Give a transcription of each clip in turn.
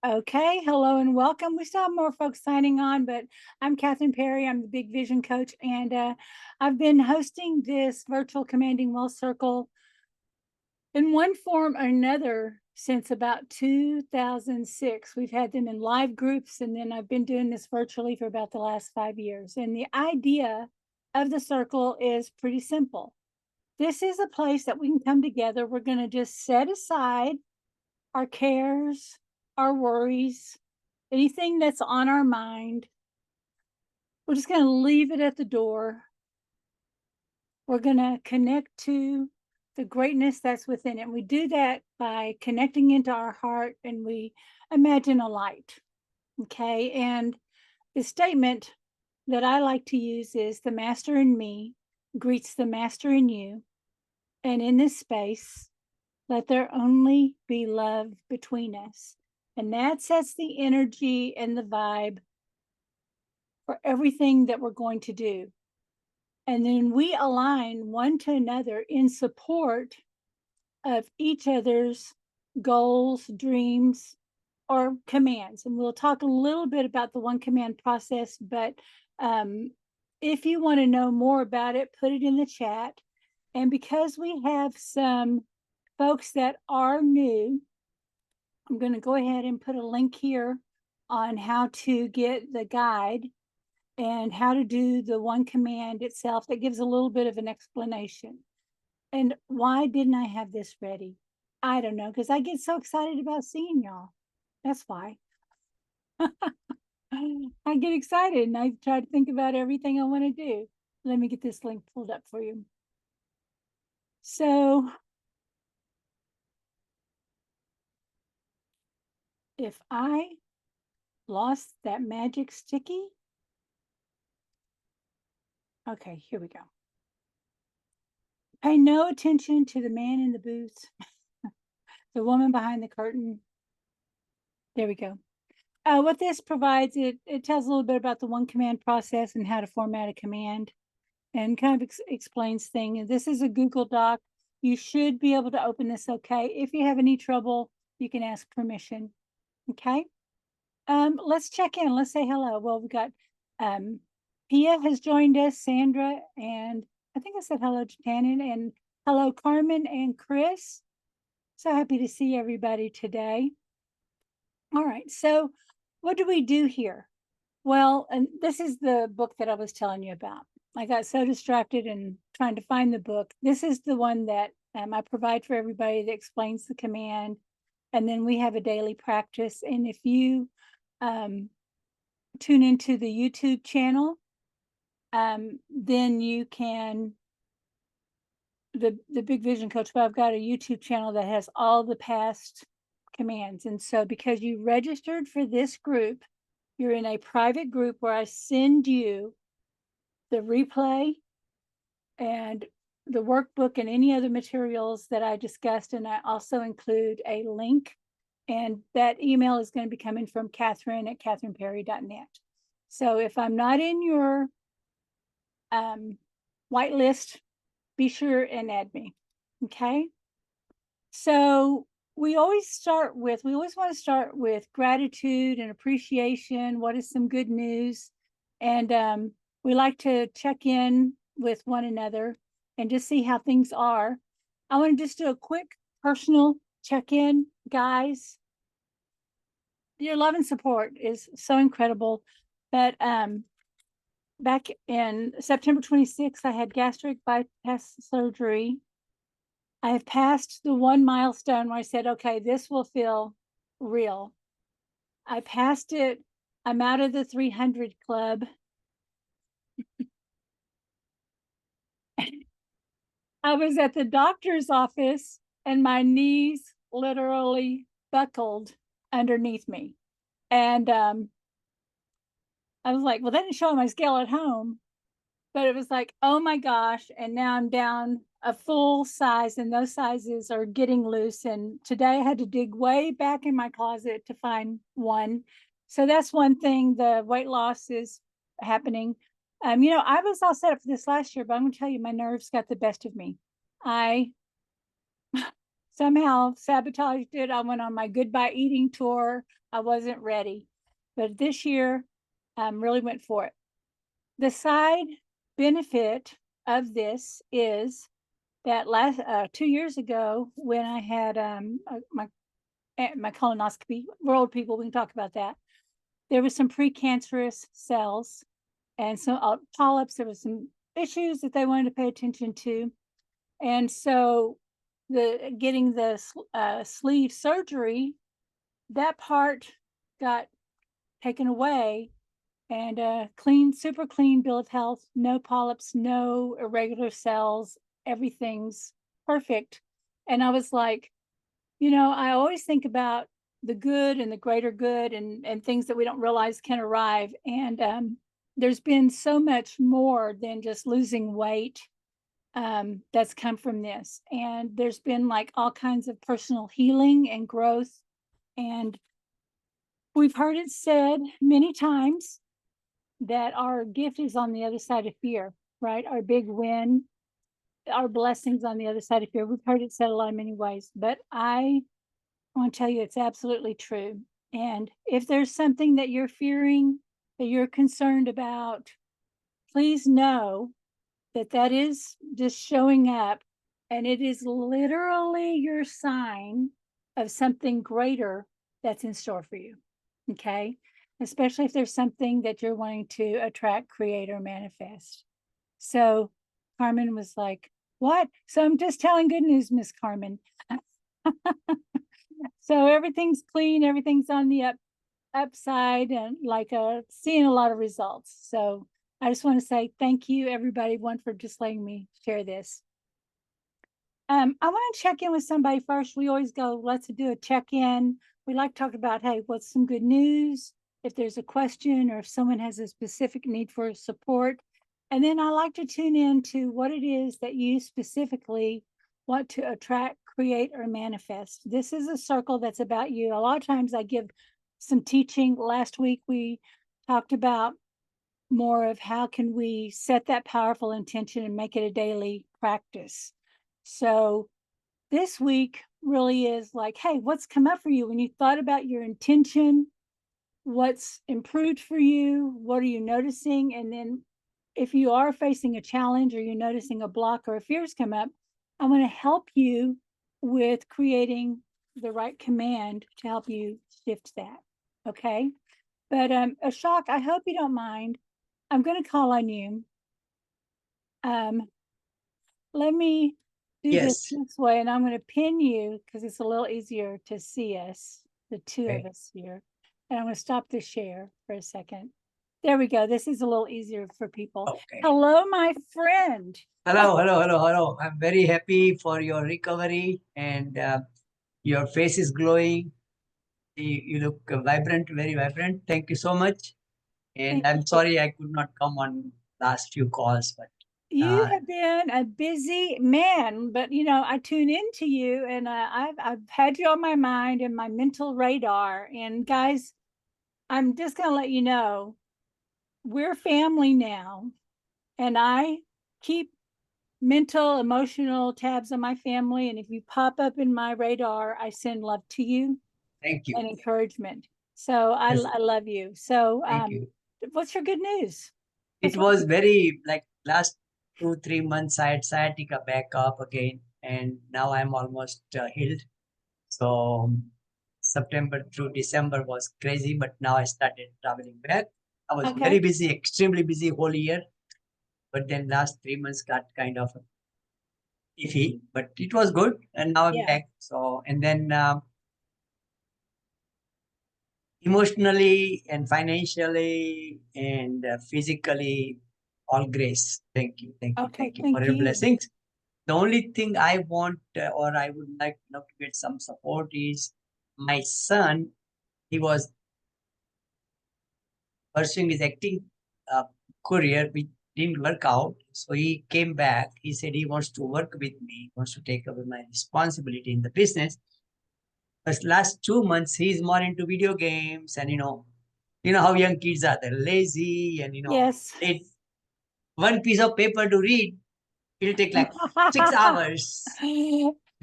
Okay, hello and welcome. We still have more folks signing on, but I'm Kathryn Perry. I'm the Big Vision Coach, and I've been hosting this virtual Commanding Wealth Circle in one form or another since about 2006. We've had them in live groups, and then I've been doing this virtually for about the last 5 years. And the idea of the circle is pretty simple. This is a place that we can come together. We're going to just set aside our cares, our worries, anything that's on our mind. We're just going to leave it at the door. We're going to connect to the greatness that's within it. We do that by connecting into our heart, and we imagine a light. Okay. And the statement that I like to use is the master in me greets the master in you. And in this space, let there only be love between us. And that sets the energy and the vibe for everything that we're going to do. And then we align one to another in support of each other's goals, dreams, or commands. And we'll talk a little bit about the one command process, but if you want to know more about it, put it in the chat. And because we have some folks that are new, I'm going to go ahead and put a link here on how to get the guide and how to do the one command itself that gives a little bit of an explanation. And why didn't I have this ready? I don't know, because I get so excited about seeing y'all. That's why. I get excited and I try to think about everything I want to do. Let me get this link pulled up for you. So if I lost that magic sticky, okay, here we go. Pay no attention to the man in the booth, the woman behind the curtain. There we go. What this provides, it tells a little bit about the one command process and how to format a command, and kind of explains things. This is a Google Doc. You should be able to open this okay. If you have any trouble, you can ask permission. Okay. Let's check in. Let's say hello. Well, we got Pia has joined us, Sandra, and I think I said hello to Tannen, and hello, Carmen and Chris. So happy to see everybody today. All right. So what do we do here? Well, and this is the book that I was telling you about. I got so distracted in trying to find the book. This is the one that I provide for everybody that explains the command. And then we have a daily practice. And if you tune into the YouTube channel, then you can, the Big Vision Coach, but I've got a YouTube channel that has all the past commands. And so because you registered for this group, you're in a private group where I send you the replay and the workbook and any other materials that I discussed. And I also include a link. And that email is going to be coming from Kathryn at kathrynperry.net. So if I'm not in your whitelist, be sure and add me. Okay. So we always want to start with gratitude and appreciation. What is some good news? And we like to check in with one another and just see how things are. I want to just do a quick personal check-in, guys. Your love and support is so incredible. But back in September 26th, I had gastric bypass surgery. I have passed the one milestone where I said, okay, this will feel real. I passed it. I'm out of the 300 club. I was at the doctor's office and my knees literally buckled underneath me. And I was like, well, they didn't show my scale at home, but it was like, oh my gosh. And now I'm down a full size, and those sizes are getting loose. And today I had to dig way back in my closet to find one. So that's one thing. The weight loss is happening. I was all set up for this last year, but I'm going to tell you, my nerves got the best of me. So somehow sabotaged it. I went on my goodbye eating tour. I wasn't ready. But this year, really went for it. The side benefit of this is that last 2 years ago, when I had my colonoscopy, we're old people, we can talk about that. There was some precancerous cells and some polyps. There was some issues that they wanted to pay attention to. And so getting the sleeve surgery, that part got taken away, and clean, super clean bill of health, no polyps, no irregular cells, everything's perfect. And I was like, I always think about the good and the greater good and things that we don't realize can arrive. And there's been so much more than just losing weight that's come from this. And there's been like all kinds of personal healing and growth. And we've heard it said many times that our gift is on the other side of fear, right? Our big win, our blessings on the other side of fear. We've heard it said a lot of many ways, but I want to tell you it's absolutely true. And if there's something that you're fearing, that you're concerned about, please know that that is just showing up, and it is literally your sign of something greater that's in store for you. Okay. Especially if there's something that you're wanting to attract, create, or manifest. So Carmen was like, what? So I'm just telling good news, Miss Carmen. So everything's clean, everything's on the upside, and like seeing a lot of results. So I just want to say thank you, everybody, for just letting me share this. I want to check in with somebody first. We always go, let's do a check-in. We like to talk about, hey, what's some good news? If there's a question or if someone has a specific need for support. And then I like to tune in to what it is that you specifically want to attract, create, or manifest. This is a circle that's about you. A lot of times I give some teaching. Last week we talked about more of how can we set that powerful intention and make it a daily practice. So this week really is like, hey, what's come up for you when you thought about your intention? What's improved for you? What are you noticing? And then if you are facing a challenge or you're noticing a block or a fear's come up, I want to help you with creating the right command to help you shift that. Okay. But Ashok, I hope you don't mind. I'm going to call on you. Let me do this way, and I'm going to pin you because it's a little easier to see us, the two of us here. And I'm going to stop the share for a second. There we go. This is a little easier for people. Okay. Hello, my friend. Hello. I'm very happy for your recovery, and your face is glowing. You look vibrant, very vibrant. Thank you so much. And I'm sorry I could not come on last few calls, but you have been a busy man. But I tune into you, and I've had you on my mind and my mental radar. And guys, I'm just going to let you know, we're family now, and I keep mental, emotional tabs on my family. And if you pop up in my radar, I send love to you. Thank you. And encouragement. So I love you. So what's your good news? It was very like last 2-3 months I had sciatica back up again, and now I'm almost healed. So September through December was crazy, but now I started traveling back. I was very busy, extremely busy whole year, but then last 3 months got kind of iffy, but it was good, and now I'm back. So, and then emotionally and financially and physically, all grace. Thank you for your blessings. The only thing I want or I would like to get some support is my son. He was pursuing his acting career, which didn't work out. So he came back. He said he wants to work with me, wants to take over my responsibility in the business. But last 2 months, he's more into video games, and you know how young kids are. They're lazy, and one piece of paper to read, it'll take like 6 hours.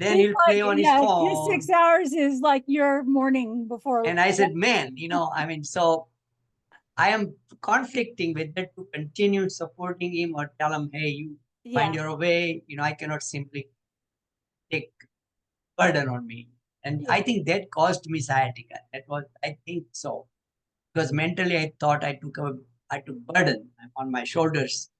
then He's he'll like, play on his yeah, his phone. 6 hours is like your morning before. And I said, man, I mean, so I am conflicting with that to continue supporting him or tell him, hey, you find Yeah, your way. I cannot simply take burden on me. And yeah, I think that caused me sciatica. That was, I think so. Because mentally I thought I took burden on my shoulders,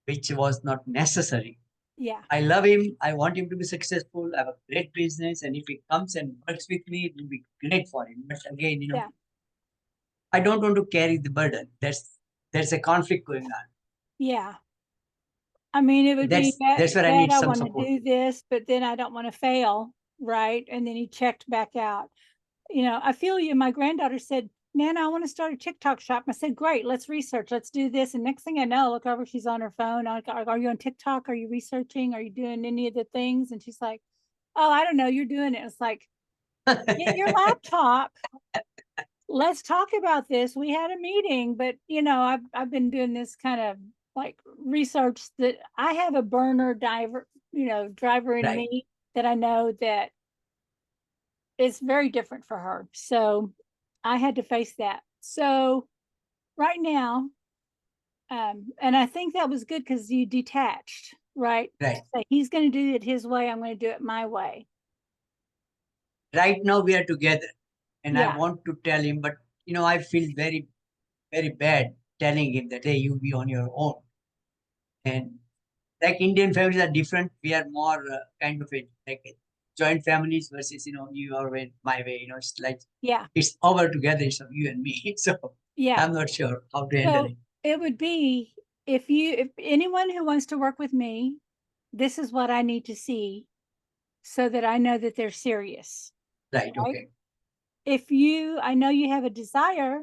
which was not necessary. yeah, I love him. I want him to be successful. I have a great business. And if he comes and works with me, it will be great for him. But again, yeah, I don't want to carry the burden. There's a conflict going on. yeah. I mean, it would be That's where I bad. need I some want to support. do this, but then I don't want to fail, right? And then he checked back out. I feel you. My granddaughter said, Nana, I want to start a TikTok shop. I said, great, let's research. Let's do this. And next thing I know, look over, she's on her phone. Are you on TikTok? Are you researching? Are you doing any of the things? And she's like, oh, I don't know. You're doing it. It's like, get your laptop. Let's talk about this. We had a meeting, but I've been doing this kind of like research that I have a burner driver in Right. me that I know that it's very different for her. So I had to face that. So right now, and I think that was good because you detached, right? Right. So he's going to do it his way. I'm going to do it my way. Right now we are together and I Yeah. want to tell him, but I feel very, very bad telling him that, hey, you be on your own. And like Indian families are different. We are more kind of joint families versus, your way, my way, it's like, Yeah. it's our together, it's of you and me. So Yeah. I'm not sure how to handle So it. it would be if anyone who wants to work with me, this is what I need to see so that I know that they're serious, Right. right? Okay. I know you have a desire,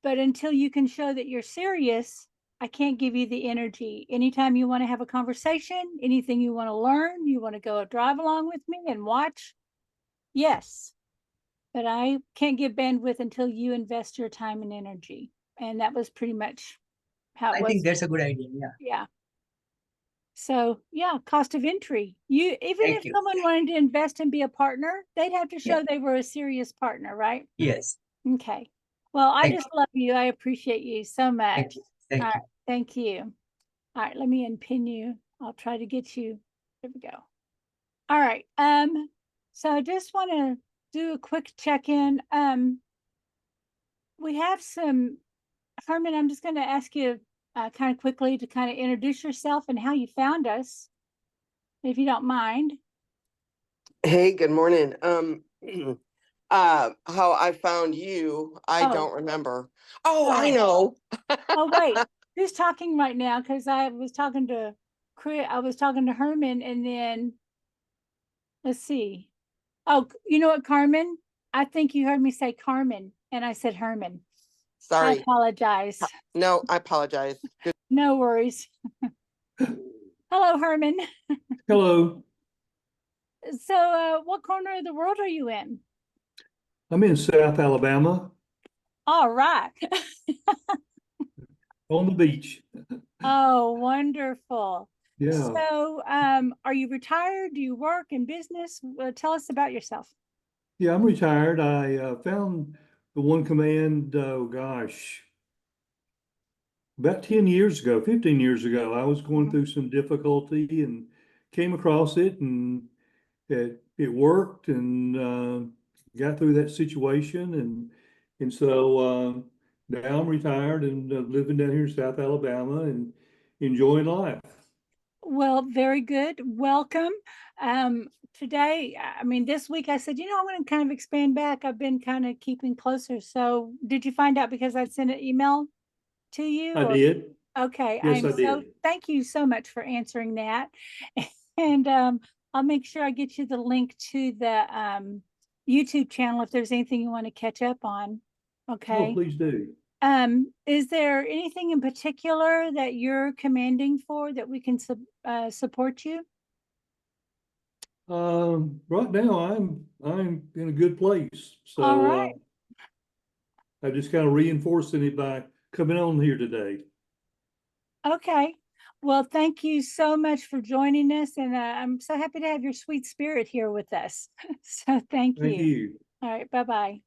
but until you can show that you're serious, I can't give you the energy. Anytime you want to have a conversation, anything you want to learn, you want to go drive along with me and watch, yes. But I can't give bandwidth until you invest your time and energy. And that was pretty much how it I think was. that's a good idea. Yeah. Yeah. So yeah, cost of entry. Even if Thank you. someone wanted to invest and be a partner, they'd have to Yeah. show they were a serious partner, right? Yes. Okay. Well, I Thank just you. love you. I appreciate you so Thank much. you. All Thank you. right. Thank you. All right. Let me unpin you. I'll try to get you. There we go. All right. So I just want to do a quick check-in. We have some, Herman, I'm just going to ask you kind of quickly to kind of introduce yourself and how you found us, if you don't mind. Hey, good morning. How I found you, I Oh, don't remember. Oh, I oh, know. oh, wait. Who's talking right now? Because I was talking to Herman, and then let's see. Oh, you know what, Carmen? I think you heard me say Carmen, and I said Herman. I Sorry. apologize. No, I apologize. Good. No worries. Hello, Herman. Hello, So, what corner of the world are you in? I'm in South Alabama All right. on the beach. Oh, wonderful. Yeah, So, are you retired? Do you work in business? Tell us about yourself. yeah, I'm retired. I found the one command, oh gosh, about 10 years ago, 15 years ago. I was going Mhm. through some difficulty and came across it, and it worked, and got through that situation. And so now I'm retired and living down here in South Alabama and enjoying life. Well, very good. Welcome. Today, I mean, this week I said, I'm going to kind of expand back. I've been kind of keeping closer. So, did you find out because I sent an email to you? I Or did. okay, Yes, I did. thank you so much for answering that. And I'll make sure I get you the link to the YouTube channel if there's anything you want to catch up on. Oh, Okay. please do. Is there anything in particular that you're commanding for that we can support you? Right now I'm in a good place. All So right. I just kind of reinforcing it by coming on here today. Okay. Well, thank you so much for joining us, and I'm so happy to have your sweet spirit here with us. So thank Thank you. you. All right, bye-bye.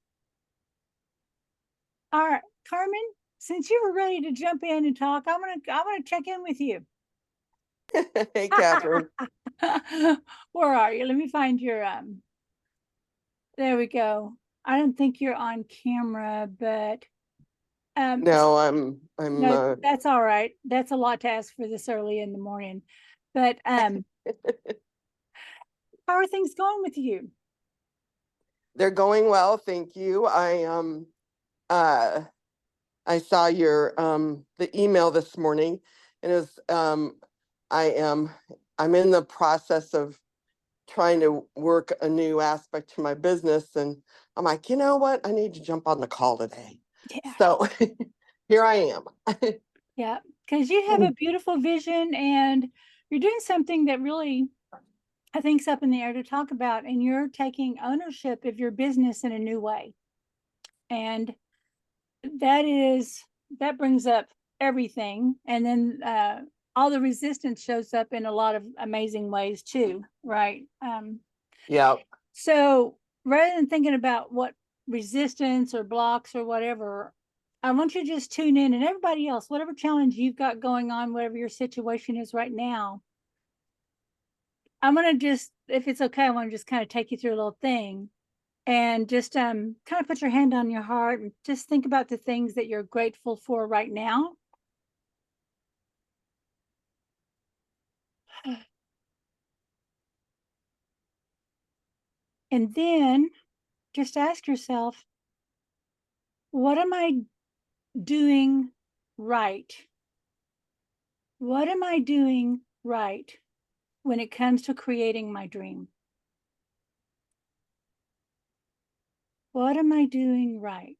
All right, Carmen, since you were ready to jump in and talk, I want to check in with you. Hey, Kathryn. Where are you? Let me find your there we go. I don't think you're on camera, but No, no, that's all right. That's a lot to ask for this early in the morning. But how are things going with you? they're going well, thank you. I saw your the email this morning, and it was I'm in the process of trying to work a new aspect to my business, and I'm like, you know what? I need to jump on the call today. Yeah. So here I am. Yeah, because you have a beautiful vision and you're doing something that really I think's up in the air to talk about, and you're taking ownership of your business in a new way. And that brings up everything. And then all the resistance shows up in a lot of amazing ways too, right? Yeah. So rather than thinking about what resistance or blocks or whatever, I want you to just tune in, and everybody else, whatever challenge you've got going on, whatever your situation is right now, I'm going to just, if it's okay, I want to just kind of take you through a little thing and just kind of put your hand on your heart and just think about the things that you're grateful for right now. And then just ask yourself, what am I doing right? What am I doing right when it comes to creating my dream? What am I doing right?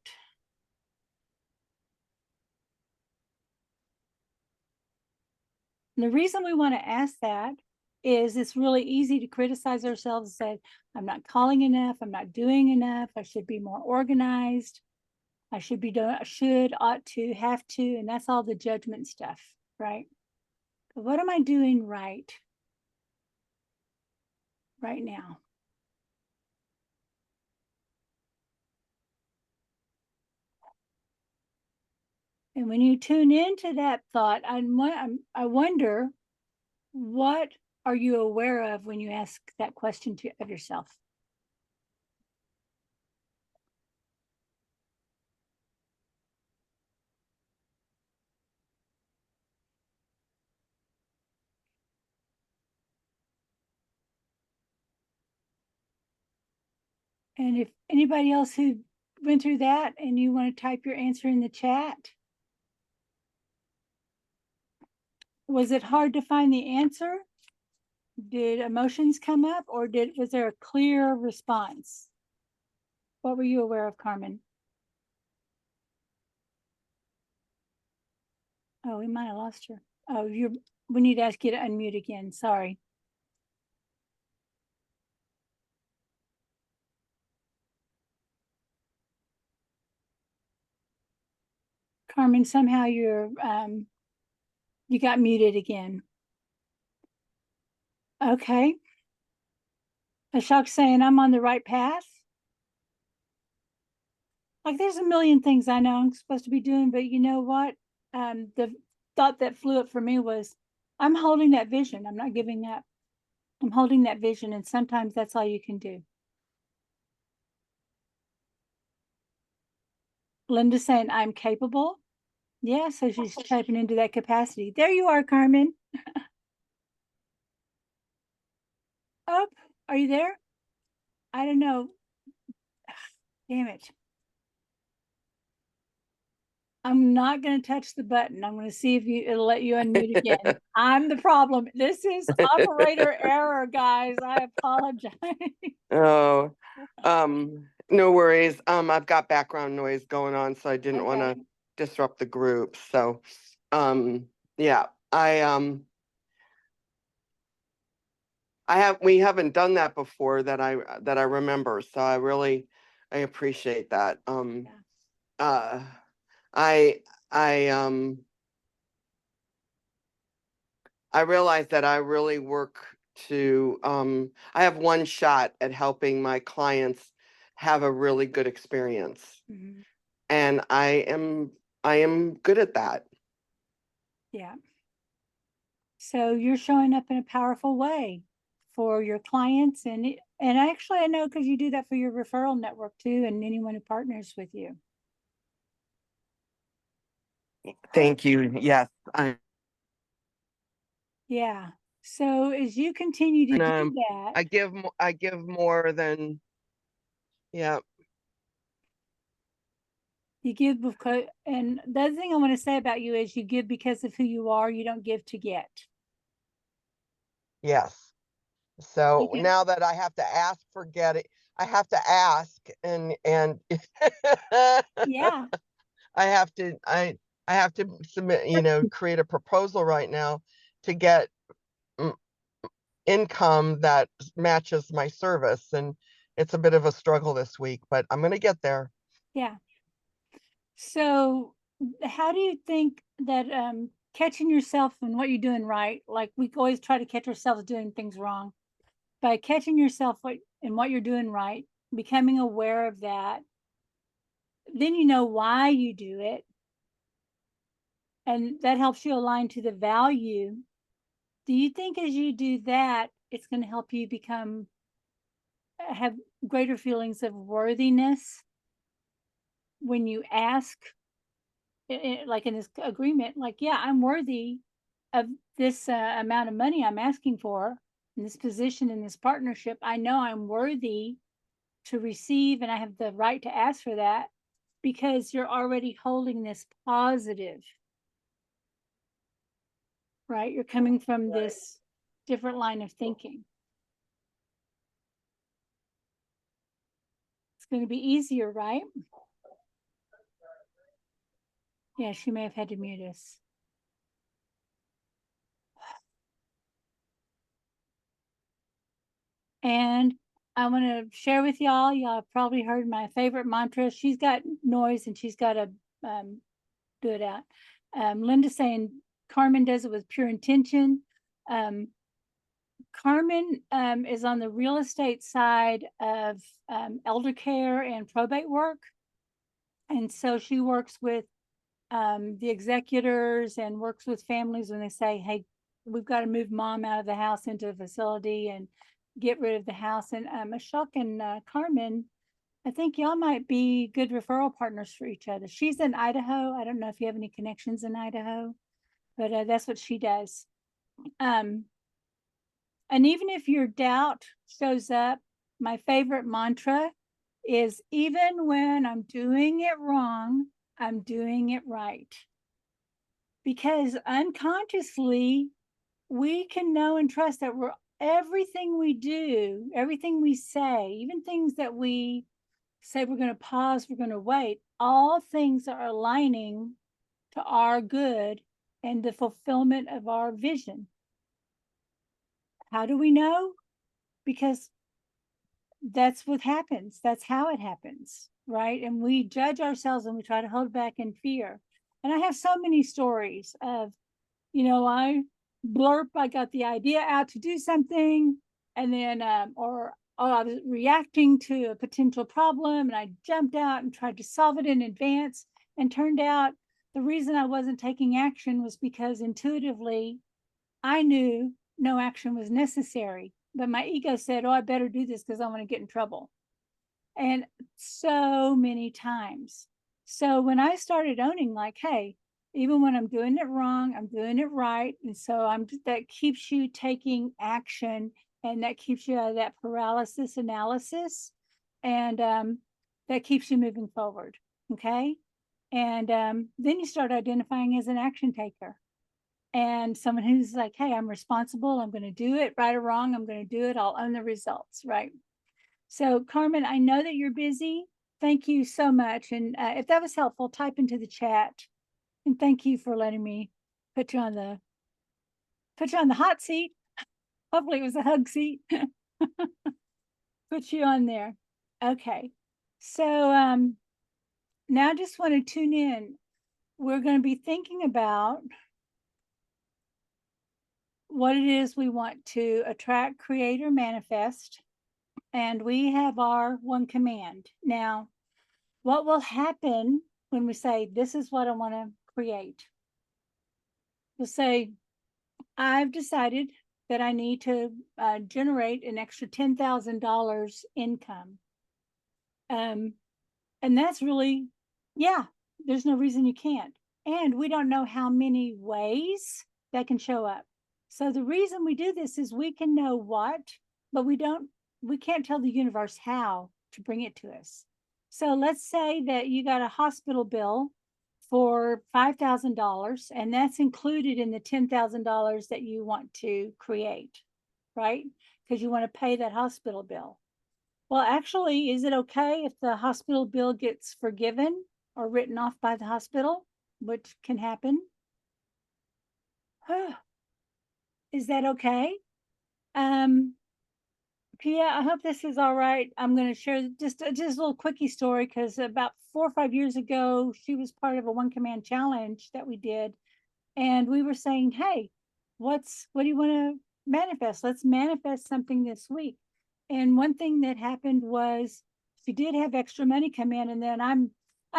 And the reason we want to ask that is it's really easy to criticize ourselves and say, I'm not calling enough, I'm not doing enough, I should be more organized, I should be doing, should, ought to, have to, and that's all the judgment stuff, right? But what am I doing right now? And when you tune into that thought, I wonder, what are you aware of when you ask that question of yourself? And if anybody else who went through that and you want to type your answer in the chat, was it hard to find the answer? Did emotions come up, or was there a clear response? What were you aware of, Carmen? Oh, we might have lost her. Oh, we need to ask you to unmute again. Sorry. Carmen, somehow you got muted again. Okay. Ashok's saying I'm on the right path. Like, there's a million things I know I'm supposed to be doing, but you know what? The thought that flew up for me was, I'm holding that vision. I'm not giving up. I'm holding that vision, and sometimes that's all you can do. Linda's saying I'm capable. Yeah, so she's tapping into that capacity. There you are, Carmen. Oh, are you there? I don't know. Damn it. I'm not going to touch the button. I'm going to see if it'll let you unmute again. I'm the problem. This is operator error, guys. I apologize. Oh, no worries. I've got background noise going on, so I didn't want to disrupt the group. So, yeah, we haven't done that before that I remember. So I appreciate that. I I realize that I really work to, I have one shot at helping my clients have a really good experience. Mhm. And I am good at that. Yeah. So you're showing up in a powerful way for your clients, and actually I know because you do that for your referral network too, and anyone who partners with you. Thank you. Yes. Yeah. So as you continue to And, do that, I give more than, yeah. you give because, and the other thing I want to say about you is you give because of who you are. You don't give to get. Yes. So Okay. now that I have to ask for getting, I have to ask and Yeah. I have to submit, create a proposal right now to get income that matches my service. And it's a bit of a struggle this week, but I'm going to get there. Yeah. So how do you think that catching yourself and what you're doing right, like we always try to catch ourselves doing things wrong, by catching yourself and what you're doing right, becoming aware of that, then you know why you do it, and that helps you align to the value. Do you think as you do that, it's going to help you have greater feelings of worthiness when you ask, like in this agreement, like, yeah, I'm worthy of this amount of money I'm asking for in this position, in this partnership. I know I'm worthy to receive, and I have the right to ask for that, because you're already holding this positive, right? You're coming from this different line of thinking. It's going to be easier, right? Yeah, she may have had to mute us. And I want to share with y'all, y'all probably heard my favorite mantra. She's got noise and she's got to do it out. Linda saying Carmen does it with pure intention. Carmen is on the real estate side of elder care and probate work. And so she works with the executors and works with families when they say, hey, we've got to move mom out of the house into a facility and get rid of the house. And Ashok and Carmen, I think y'all might be good referral partners for each other. She's in Idaho. I don't know if you have any connections in Idaho, but that's what she does. And even if your doubt shows up, my favorite mantra is, even when I'm doing it wrong, I'm doing it right. Because unconsciously, we can know and trust that everything we do, everything we say, even things that we say we're going to pause, we're going to wait, all things are aligning to our good and the fulfillment of our vision. How do we know? Because that's what happens. That's how it happens, right? And we judge ourselves and we try to hold back in fear. And I have so many stories of, I got the idea out to do something, and then, or I was reacting to a potential problem and I jumped out and tried to solve it in advance, and turned out the reason I wasn't taking action was because intuitively I knew no action was necessary, but my ego said, oh, I better do this because I want to get in trouble. And so many times. So when I started owning, like, hey, even when I'm doing it wrong, I'm doing it right. And so that keeps you taking action, and that keeps you out of that paralysis analysis. And that keeps you moving forward. Okay. And then you start identifying as an action taker, and someone who's like, hey, I'm responsible. I'm going to do it, right or wrong. I'm going to do it. I'll own the results. Right. So Carmen, I know that you're busy. Thank you so much. And if that was helpful, type into the chat. And thank you for letting me put you on the hot seat. Hopefully it was a hug seat. Put you on there. Okay. So now I just want to tune in. We're going to be thinking about what it is we want to attract, create, or manifest. And we have our one command. Now, what will happen when we say, this is what I want to create? We'll say, I've decided that I need to generate an extra $10,000 income. And that's really, yeah, there's no reason you can't. And we don't know how many ways that can show up. So the reason we do this is we can know what, but we can't tell the universe how to bring it to us. So let's say that you got a hospital bill for $5,000, and that's included in the $10,000 that you want to create, right? Because you want to pay that hospital bill. Well, actually, is it okay if the hospital bill gets forgiven or written off by the hospital, which can happen? Is that okay? Pia, I hope this is all right. I'm going to share just a little quickie story, because about 4 or 5 years ago, she was part of a one command challenge that we did. And we were saying, hey, what do you want to manifest? Let's manifest something this week. And one thing that happened was she did have extra money come in, and then I'm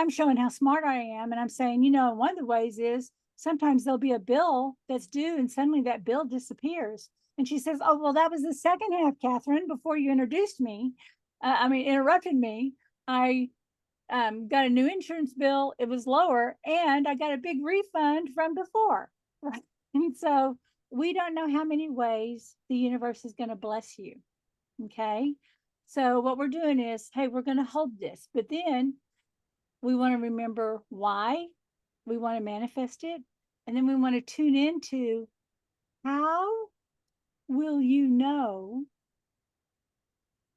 showing how smart I am. And I'm saying, you know, one of the ways is sometimes there'll be a bill that's due and suddenly that bill disappears. And she says, oh, well, that was the second half, Kathryn, before you introduced me. Interrupted me. I got a new insurance bill. It was lower, and I got a big refund from before. Right? And so we don't know how many ways the universe is going to bless you. Okay. So what we're doing is, hey, we're going to hold this, but then we want to remember why we want to manifest it. And then we want to tune into, how will you know?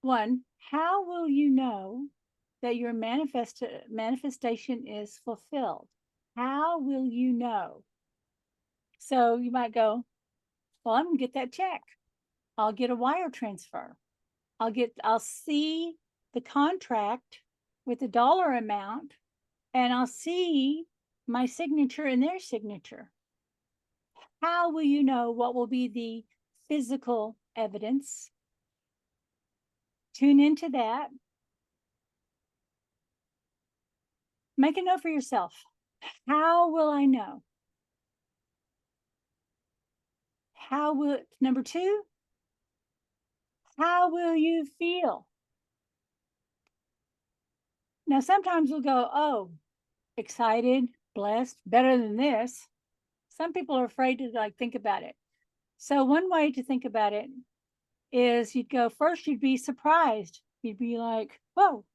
One, how will you know that your manifestation is fulfilled? How will you know? So you might go, well, I'm gonna get that check. I'll get a wire transfer. I'll see the contract with the dollar amount, and I'll see my signature and their signature. How will you know what will be the physical evidence? Tune into that. Make a note for yourself. How will I know? Number 2, how will you feel? Now, sometimes we'll go, oh, excited, blessed, better than this. Some people are afraid to think about it. So one way to think about it is you'd go, first, you'd be surprised. You'd be like, whoa,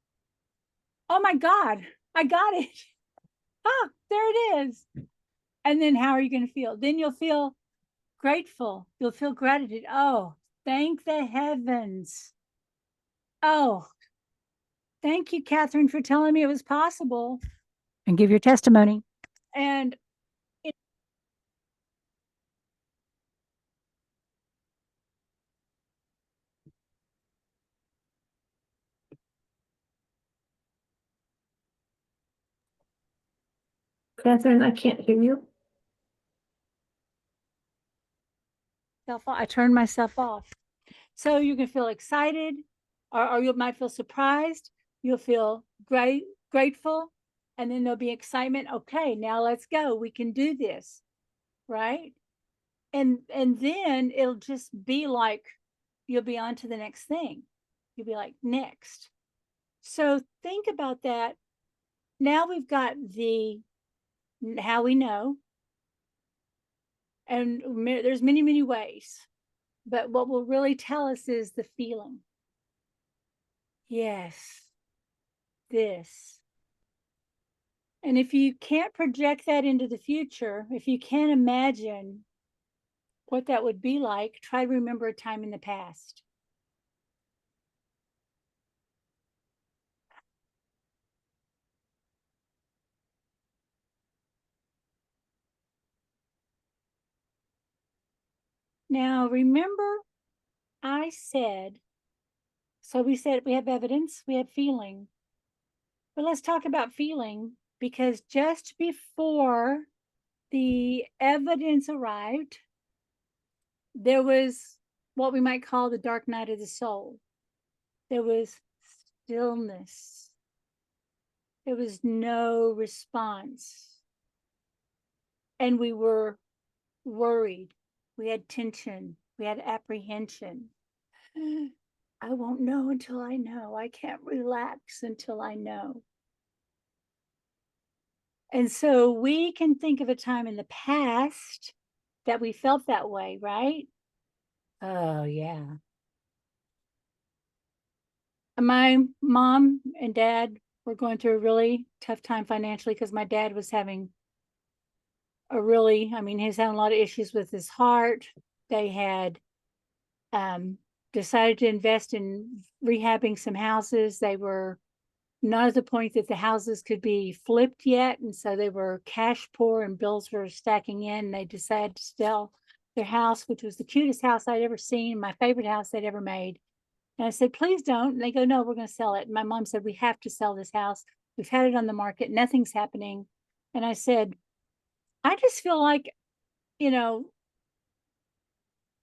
oh my God, I got it. Ah, there it is. And then how are you going to feel? Then you'll feel grateful. You'll feel gratitude. Oh, thank the heavens. Oh, thank you, Kathryn, for telling me it was possible. And give your testimony. And Kathryn, I can't hear you. I turned myself off. So you can feel excited, or you might feel surprised. You'll feel grateful, and then there'll be excitement. Okay, now let's go. We can do this, right? And then it'll just be like you'll be on to the next thing. You'll be like, next. So think about that. Now we've got the how we know, and there's many, many ways. But what will really tell us is the feeling. Yes, this. And if you can't project that into the future, if you can't imagine what that would be like, try to remember a time in the past. Now, remember, I said, so we said we have evidence, we have feeling. But let's talk about feeling, because just before the evidence arrived, there was what we might call the dark night of the soul. There was stillness. There was no response. And we were worried. We had tension. We had apprehension. I won't know until I know. I can't relax until I know. And so we can think of a time in the past that we felt that way, right? Oh, yeah. My mom and dad were going through a really tough time financially because my dad was having he's having a lot of issues with his heart. They had decided to invest in rehabbing some houses. They were not at the point that the houses could be flipped yet. And so they were cash poor and bills were stacking in. They decided to sell their house, which was the cutest house I'd ever seen, my favorite house they'd ever made. And I said, please don't. And they go, no, we're going to sell it. And my mom said, we have to sell this house. We've had it on the market. Nothing's happening. And I said, I just feel like,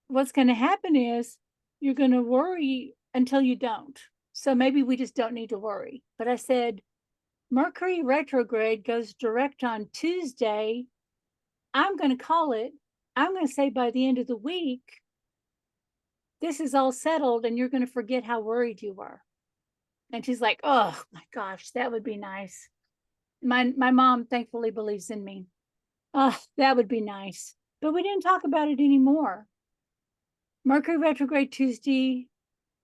what's going to happen is you're going to worry until you don't. So maybe we just don't need to worry. But I said, Mercury retrograde goes direct on Tuesday. I'm going to call it. I'm going to say by the end of the week, this is all settled and you're going to forget how worried you were. And she's like, oh my gosh, that would be nice. My mom thankfully believes in me. Oh, that would be nice. But we didn't talk about it anymore. Mercury retrograde Tuesday,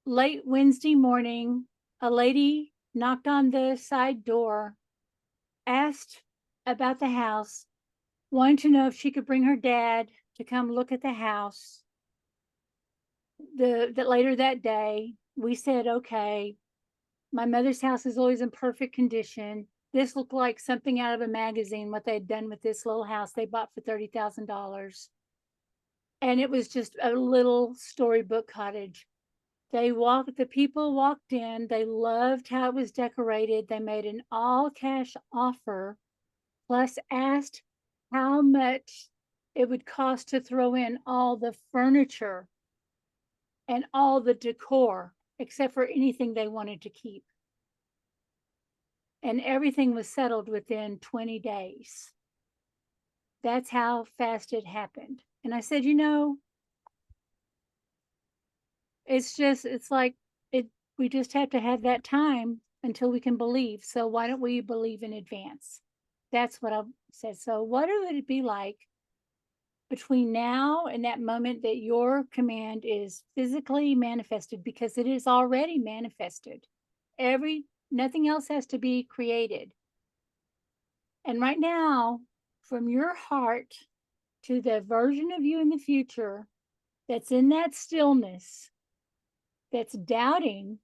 late Wednesday morning, a lady knocked on the side door, asked about the house, wanted to know if she could bring her dad to come look at the house. That later that day, we said, okay, my mother's house is always in perfect condition. This looked like something out of a magazine, what they'd done with this little house they bought for $30,000. And it was just a little storybook cottage. The people walked in, they loved how it was decorated. They made an all cash offer, plus asked how much it would cost to throw in all the furniture and all the decor, except for anything they wanted to keep. And everything was settled within 20 days. That's how fast it happened. And I said, we just have to have that time until we can believe. So why don't we believe in advance? That's what I said. So what would it be like between now and that moment that your command is physically manifested, because it is already manifested? Nothing else has to be created. And right now, from your heart to the version of you in the future that's in that stillness, that's doubting,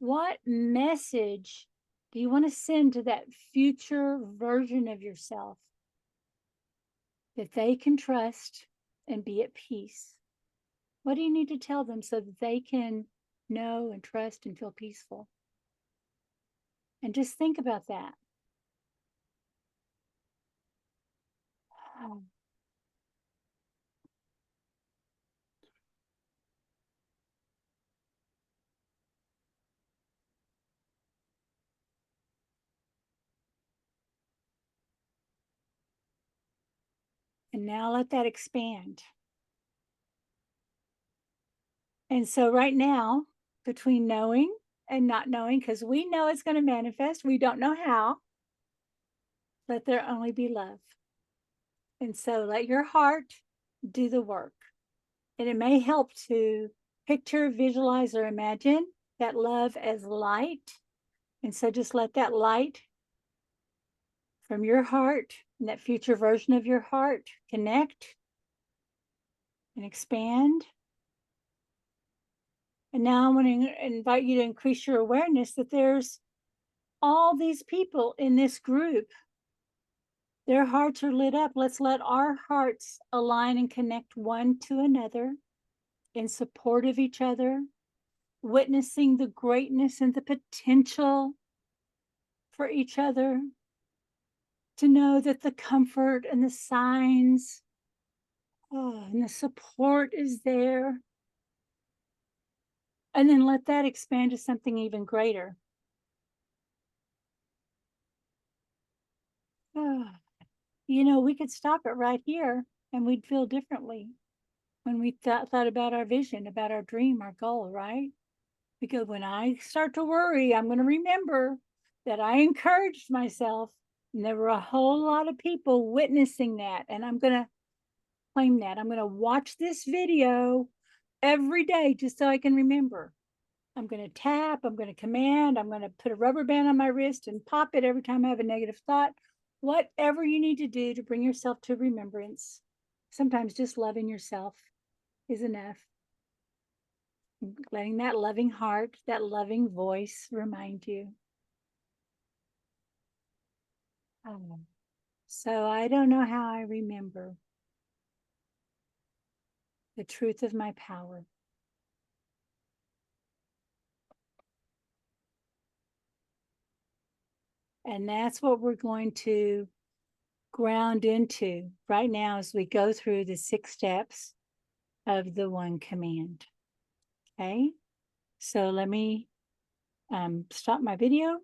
what message do you want to send to that future version of yourself that they can trust and be at peace? What do you need to tell them so that they can know and trust and feel peaceful? And just think about that. And now let that expand. And so right now, between knowing and not knowing, because we know it's going to manifest, we don't know how, let there only be love. And so let your heart do the work. And it may help to picture, visualize, or imagine that love as light. And so just let that light from your heart and that future version of your heart connect and expand. And now I want to invite you to increase your awareness that there's all these people in this group. Their hearts are lit up. Let's let our hearts align and connect one to another in support of each other, witnessing the greatness and the potential for each other, to know that the comfort and the signs Oh, and the support is there. And then let that expand to something even greater. Oh, you know, we could stop it right here and we'd feel differently when we thought about our vision, about our dream, our goal, right? Because when I start to worry, I'm going to remember that I encouraged myself. And there were a whole lot of people witnessing that. And I'm going to claim that. I'm going to watch this video every day just so I can remember. I'm going to tap, I'm going to command, I'm going to put a rubber band on my wrist and pop it every time I have a negative thought. Whatever you need to do to bring yourself to remembrance. Sometimes just loving yourself is enough. Letting that loving heart, that loving voice remind you. So I don't know how I remember the truth of my power. And that's what we're going to ground into right now as we go through the 6 steps of the 1 command. Okay, so let me stop my video.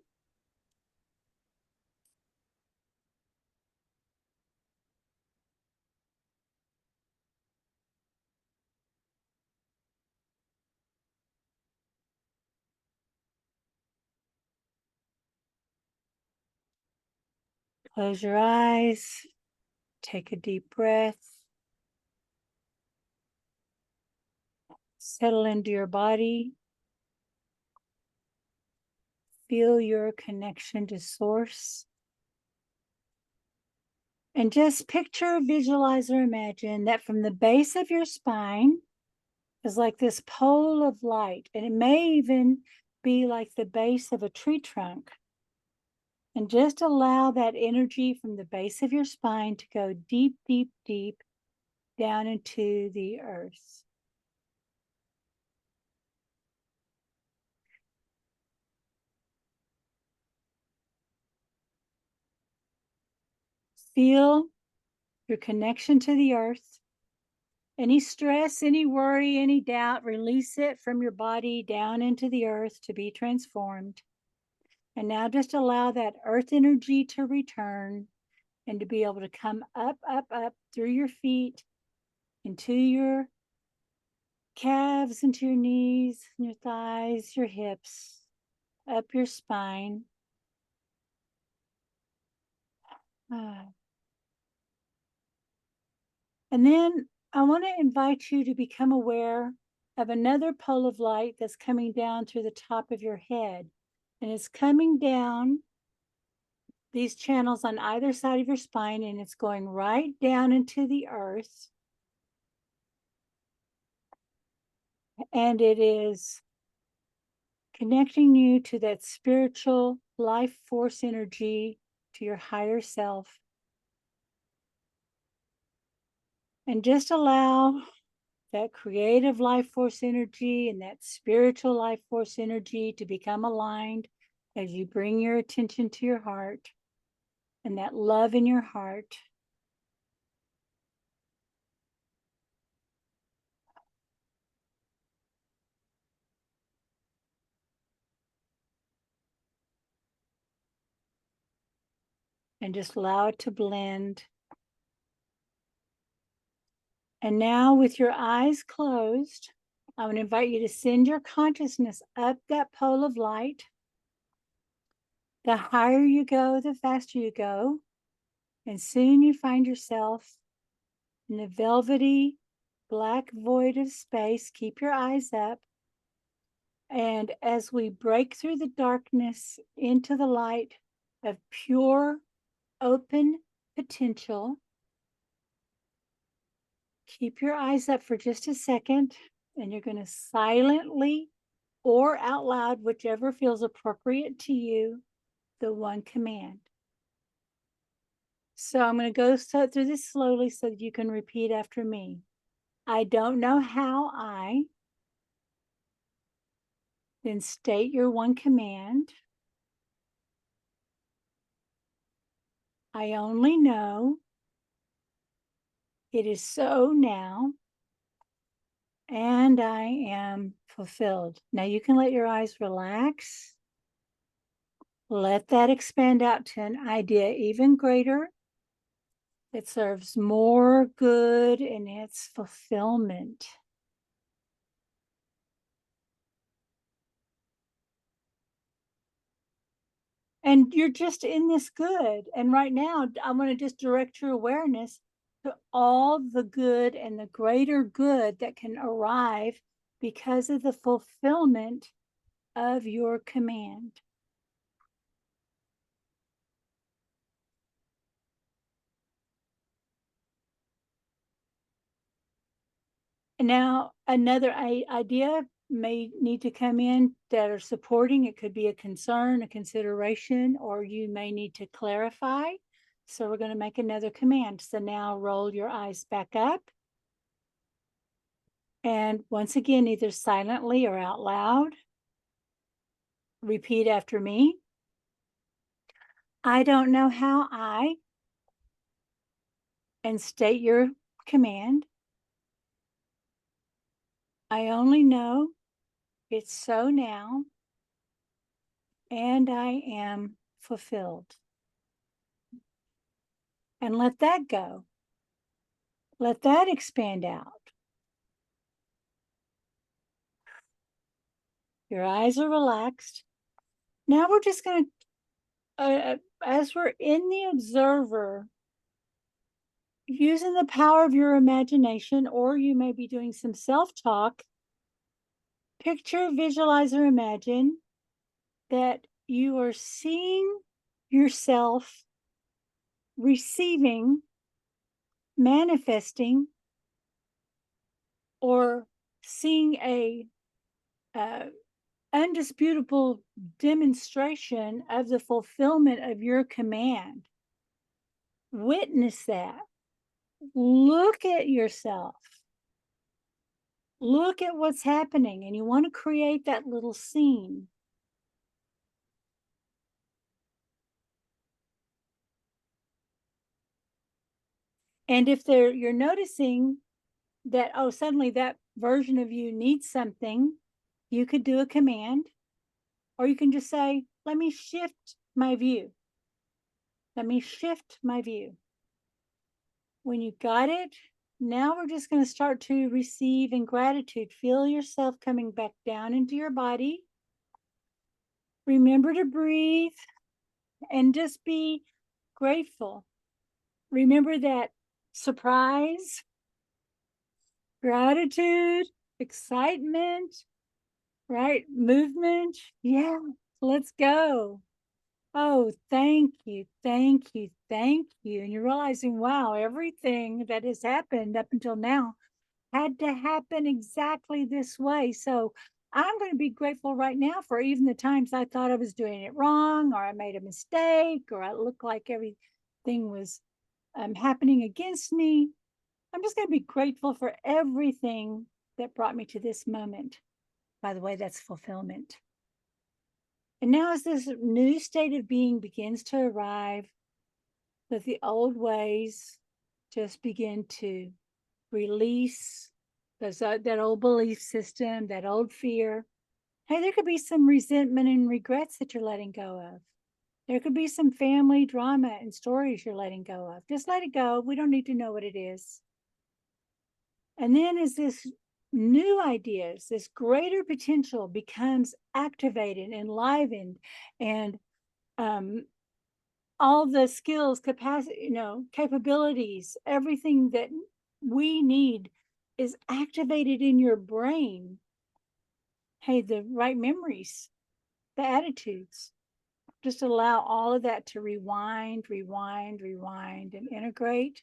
Close your eyes, take a deep breath, settle into your body, feel your connection to source, and just picture, visualize, or imagine that from the base of your spine is like this pole of light, and it may even be like the base of a tree trunk. And just allow that energy from the base of your spine to go deep, deep, deep down into the earth. Feel your connection to the earth. Any stress, any worry, any doubt, release it from your body down into the earth to be transformed. And now just allow that earth energy to return and to be able to come up, up, up through your feet, into your calves, into your knees, your thighs, your hips, up your spine. And then I want to invite you to become aware of another pole of light that's coming down through the top of your head. And it's coming down these channels on either side of your spine, and it's going right down into the earth. And it is connecting you to that spiritual life force energy, to your higher self. And just allow that creative life force energy and that spiritual life force energy to become aligned as you bring your attention to your heart and that love in your heart. And just allow it to blend. And now, with your eyes closed, I would invite you to send your consciousness up that pole of light. The higher you go, the faster you go. And soon you find yourself in the velvety black void of space. Keep your eyes up. And as we break through the darkness into the light of pure, open potential, keep your eyes up for just a second, and you're going to silently or out loud, whichever feels appropriate to you, the 1 command. So I'm going to go through this slowly so that you can repeat after me. I don't know how I, then state your 1 command. I only know It is so now, and I am fulfilled. Now you can let your eyes relax. Let that expand out to an idea even greater. It serves more good in its fulfillment. And you're just in this good. And right now, I want to just direct your awareness to all the good and the greater good that can arrive because of the fulfillment of your command. And now another idea may need to come in that are supporting. It could be a concern, a consideration, or you may need to clarify. So we're going to make another command. So now roll your eyes back up. And once again, either silently or out loud, repeat after me. I don't know how and state your command. I only know it's so now, and I am fulfilled. And let that go. Let that expand out. Your eyes are relaxed. Now we're just going to, as we're in the observer, using the power of your imagination, or you may be doing some self-talk, picture, visualize, or imagine that you are seeing yourself receiving, manifesting, or seeing a undisputable demonstration of the fulfillment of your command. Witness that. Look at yourself. Look at what's happening, and you want to create that little scene. And if you're noticing that, oh, suddenly that version of you needs something, you could do a command, or you can just say, let me shift my view. Let me shift my view. When you got it, now we're just going to start to receive in gratitude. Feel yourself coming back down into your body. Remember to breathe and just be grateful. Remember that surprise, gratitude, excitement, right? Movement. Yeah, let's go. Oh, thank you, thank you, thank you. And you're realizing, wow, everything that has happened up until now had to happen exactly this way. So I'm going to be grateful right now for even the times I thought I was doing it wrong, or I made a mistake, or I looked like everything was happening against me. I'm just going to be grateful for everything that brought me to this moment. By the way, that's fulfillment. And now as this new state of being begins to arrive, that the old ways just begin to release that old belief system, that old fear. Hey, there could be some resentment and regrets that you're letting go of. There could be some family drama and stories you're letting go of. Just let it go. We don't need to know what it is. And then as this new ideas, this greater potential becomes activated, enlivened, and all the skills, capacity, capabilities, everything that we need is activated in your brain. Hey, the right memories, the attitudes, just allow all of that to rewind, and integrate.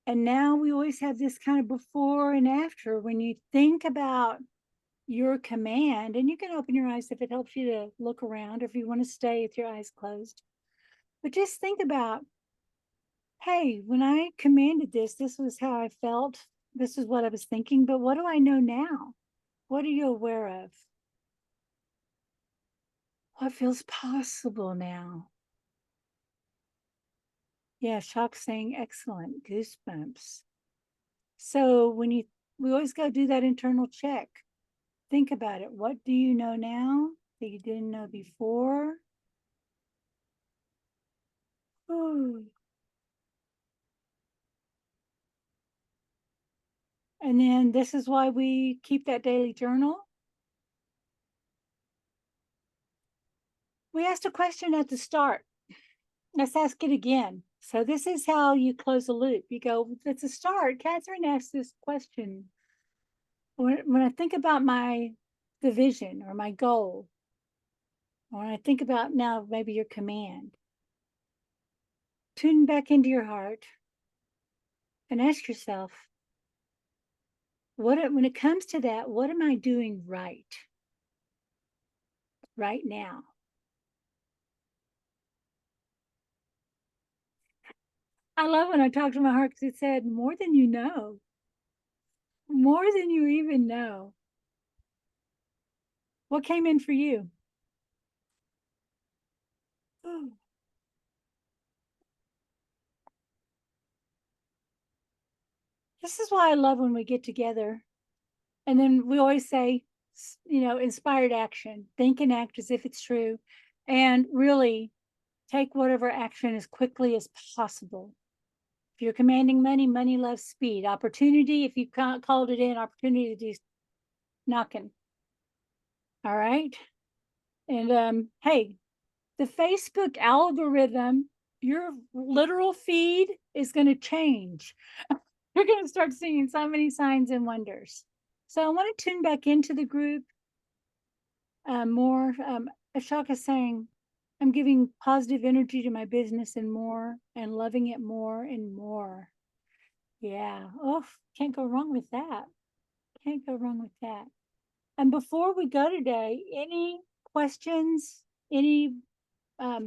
And now we always have this kind of before and after when you think about your command, and you can open your eyes if it helps you to look around, or if you want to stay with your eyes closed. But just think about, hey, when I commanded this, this was how I felt. This is what I was thinking. But what do I know now? What are you aware of? What feels possible now? Yeah, Shock saying excellent, goosebumps. So we always go do that internal check. Think about it. What do you know now that you didn't know before? Ooh. And then this is why we keep that daily journal. We asked a question at the start. Let's ask it again. So this is how you close a loop. You go, it's a start. Kathryn asked this question. When I think about the vision or my goal, or when I think about now maybe your command, tune back into your heart and ask yourself, when it comes to that, what am I doing right now? I love when I talk to my heart because it said more than you know, more than you even know. What came in for you? Oh. This is why I love when we get together. And then we always say, inspired action, think and act as if it's true, and really take whatever action as quickly as possible. If you're commanding money, money loves speed. Opportunity, if you called it in, opportunity to do knocking. All right. And hey, the Facebook algorithm, your literal feed is going to change. You're going to start seeing so many signs and wonders. So I want to tune back into the group more. Ashok is saying, I'm giving positive energy to my business and more, and loving it more and more. Yeah. Oh, can't go wrong with that. Can't go wrong with that. And before we go today, any questions, any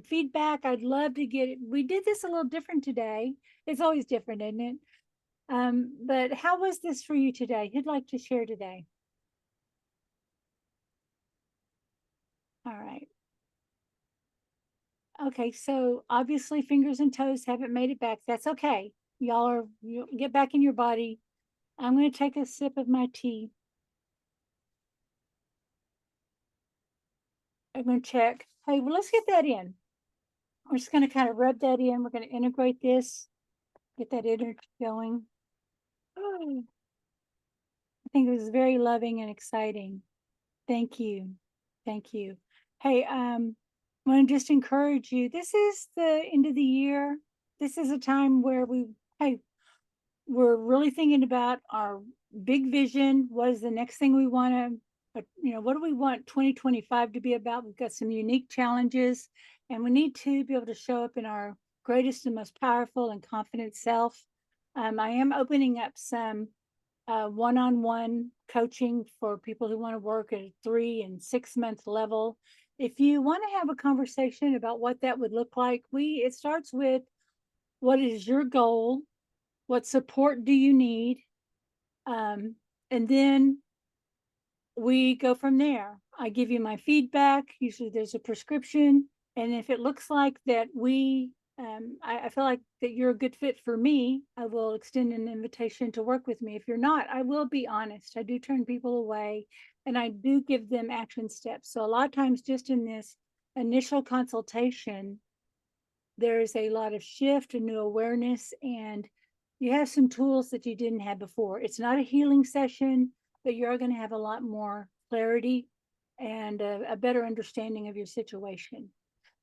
feedback? I'd love to get it. We did this a little different today. It's always different, isn't it? But how was this for you today? Who'd like to share today? All right. Okay, so obviously fingers and toes haven't made it back. That's okay. You'll get back in your body. I'm going to take a sip of my tea. I'm going to check. Hey, well, let's get that in. We're just going to kind of rub that in. We're going to integrate this, get that energy going. Oh, I think it was very loving and exciting. Thank you. Thank you. Hey, I want to just encourage you. This is the end of the year. This is a time where we're really thinking about our big vision. What is the next thing we want to, what do we want 2025 to be about? We've got some unique challenges, and we need to be able to show up in our greatest and most powerful and confident self. I am opening up some one-on-one coaching for people who want to work at a 3 and 6 month level. If you want to have a conversation about what that would look like, it starts with, what is your goal? What support do you need? And then we go from there. I give you my feedback. Usually there's a prescription. And if it looks like that I feel like that you're a good fit for me, I will extend an invitation to work with me. If you're not, I will be honest. I do turn people away, and I do give them action steps. So a lot of times just in this initial consultation, there's a lot of shift and new awareness, and you have some tools that you didn't have before. It's not a healing session, but you're going to have a lot more clarity and a better understanding of your situation.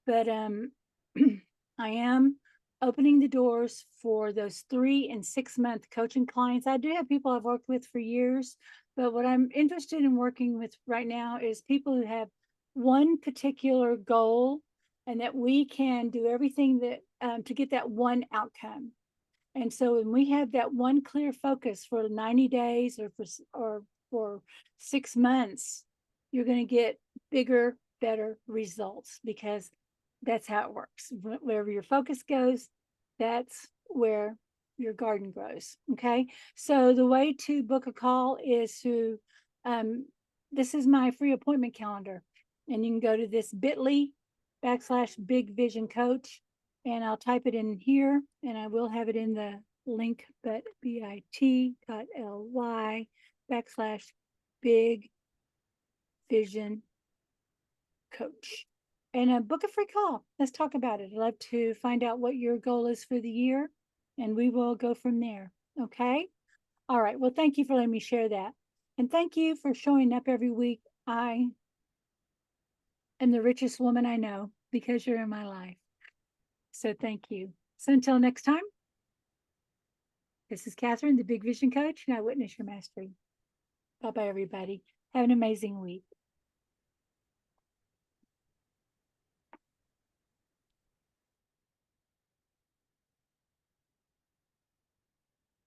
But I am opening the doors for those 3 and 6 month coaching clients. I do have people I've worked with for years, but what I'm interested in working with right now is people who have one particular goal, and that we can do everything that to get that one outcome. And so when we have that one clear focus for 90 days or for 6 months, you're going to get bigger, better results, because that's how it works. Wherever your focus goes, that's where your garden grows. Okay. So the way to book a call is this is my free appointment calendar, and you can go to this bit.ly/big vision coach. And I'll type it in here and I will have it in the link, but bit.ly/big vision coach. And book a free call. Let's talk about it. I'd love to find out what your goal is for the year and we will go from there. Okay. All right. Well, thank you for letting me share that. And thank you for showing up every week. I am the richest woman I know because you're in my life. So thank you. So until next time, this is Kathryn, the Big Vision Coach, and I witness your mastery. Bye-bye, everybody. Have an amazing week.